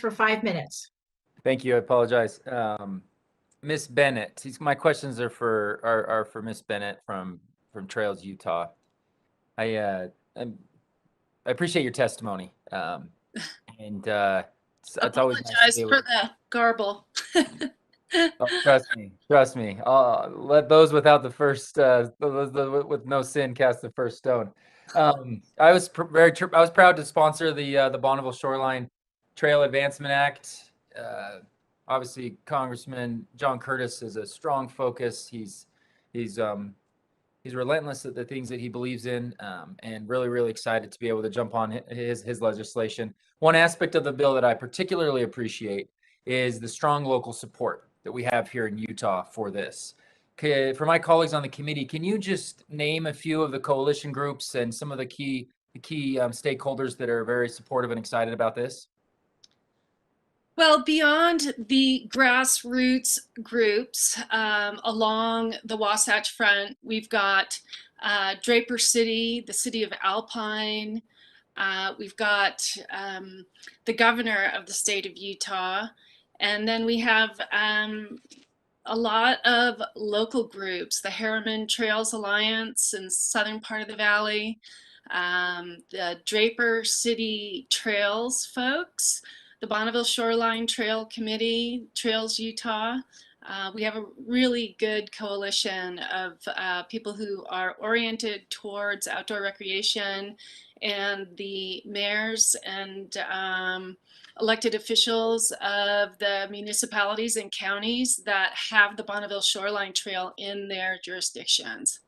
for 5 minutes. Thank you. I apologize. Miss Bennett, my questions are for Miss Bennett from Trails, Utah. I I'm, I appreciate your testimony. And it's always nice to be Apologize able for to. the garble. Oh, trust me. Let those without the first, with no sin cast the first stone. I was I was proud to sponsor the Bonneville Shoreline Trail Advancement Act. Obviously, Congressman John Curtis is a strong focus. He's relentless at the things that he believes in, and really excited to be able to jump on his legislation. One aspect of the bill that I particularly appreciate is the strong local support that we have here in Utah for this. For my colleagues on the committee, can you just name a few of the coalition groups and some of the key stakeholders that are very supportive and excited about this? Well, beyond the grassroots groups along the Wasatch Front, we've got Draper City, the city of Alpine. We've got the governor of the state of Utah. And then we have a lot of local groups, the Harriman Trails Alliance in the southern part of the valley, the Draper City Trails folks, the Bonneville Shoreline Trail Committee, Trails Utah. We have a really good coalition of people who are oriented towards outdoor recreation, and the mayors and elected officials of the municipalities and counties that have the Bonneville Shoreline Trail in their jurisdictions.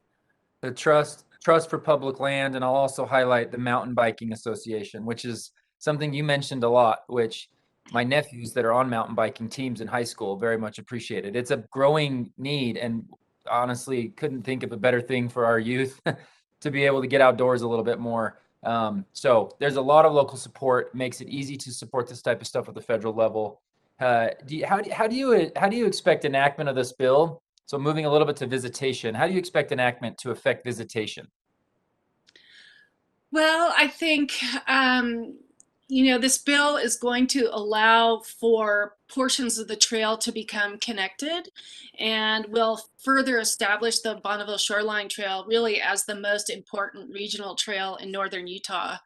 The trust for public land, and I'll also highlight the Mountain Biking Association, which is something you mentioned a lot, which my nephews that are on mountain biking teams in high school very much appreciated. It's a growing need, and honestly couldn't think of a better thing for our youth to be able to get outdoors a little bit more. So there's a lot of local support, makes it easy to support this type of stuff at the federal level. How do you expect enactment of this bill? So moving a little bit to visitation, how do you expect enactment to affect visitation? Well, I think this bill is going to allow for portions of the trail to become connected, and will further establish the Bonneville Shoreline Trail really as the most important regional trail in northern Utah.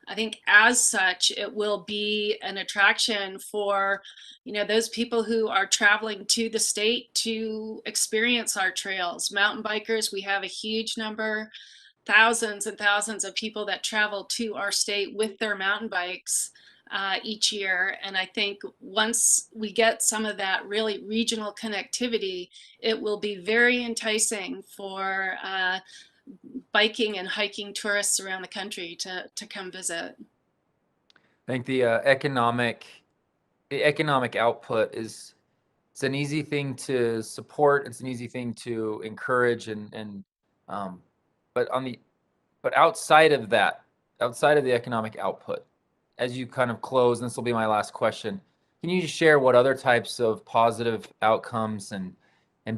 I think as such, it will be an attraction for, those people who are traveling to the state to experience our trails. Mountain bikers, we have a huge number, thousands and thousands of people that travel to our state with their mountain bikes each year. And I think once we get some of that really regional connectivity, it will be very enticing for biking and hiking tourists around the country to come visit. I think the economic output it's an easy thing to support. It's an easy thing to encourage, um, but outside of that, outside of the economic output, as you kind of close, and this will be my last question, can you just share what other types of positive outcomes and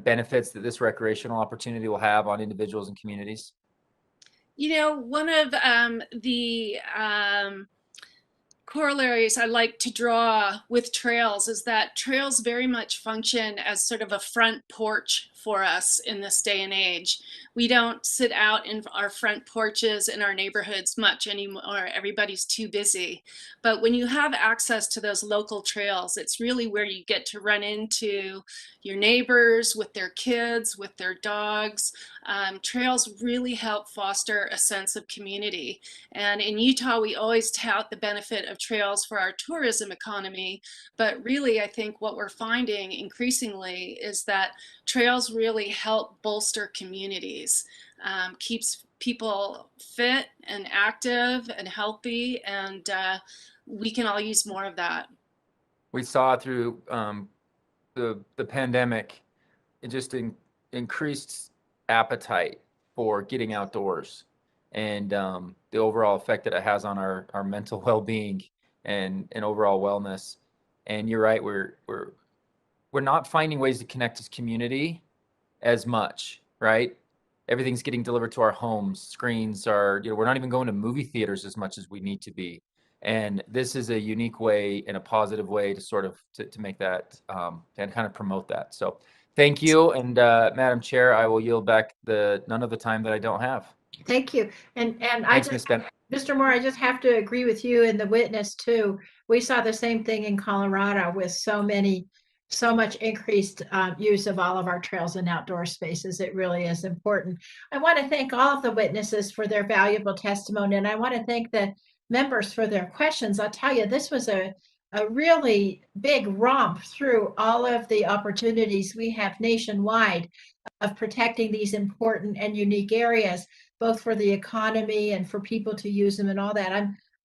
benefits that this recreational opportunity will have on individuals and communities? One of the corollaries I like to draw with trails is that trails very much function as sort of a front porch for us in this day and age. We don't sit out in our front porches in our neighborhoods much anymore. Everybody's too busy. But when you have access to those local trails, it's really where you get to run into your neighbors with their kids, with their dogs. Trails really help foster a sense of community. And in Utah, we always tout the benefit of trails for our tourism economy. But really, I think what we're finding increasingly is that trails really help bolster communities, keeps people fit and active and healthy, and we can all use more of that. We saw through the pandemic, it just increased appetite for getting outdoors, and the overall effect that it has on our mental well-being and overall wellness. And you're right, we're not finding ways to connect as community as much, right? Everything's getting delivered to our homes. Screens are, we're not even going to movie theaters as much as we need to be. And this is a unique way and a positive way to sort of to make that and kind of promote that. So thank you. And Madam Chair, I will yield back none of the time that I don't have. Thank you. And I Thanks, just, Ms. Ben. Mr. Moore, I just have to agree with you and the witness too. We saw the same thing in Colorado with so much increased use of all of our trails and outdoor spaces. It really is important. I want to thank all of the witnesses for their valuable testimony, and I want to thank the members for their questions. I'll tell you, this was a really big romp through all of the opportunities we have nationwide of protecting these important and unique areas, both for the economy and for people to use them and all that.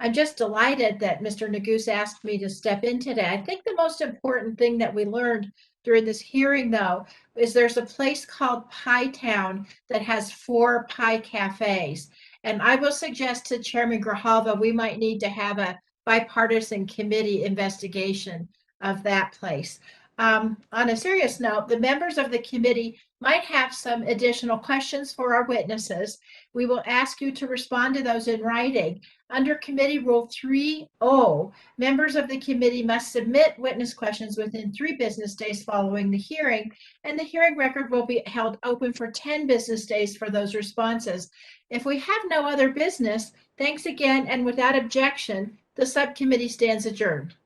I'm just delighted that Mr. Nagus asked me to step in today. I think the most important thing that we learned during this hearing, though, is there's a place called Pie Town that has 4 pie cafes. And I will suggest to Chairman Grijalva, we might need to have a bipartisan committee investigation of that place. On a serious note, the members of the committee might have some additional questions for our witnesses. We will ask you to respond to those in writing. Under Committee Rule 3.0, members of the committee must submit witness questions within 3 business days following the hearing, and the hearing record will be held open for 10 business days for those responses. If we have no other business, thanks again, and without objection, the subcommittee stands adjourned.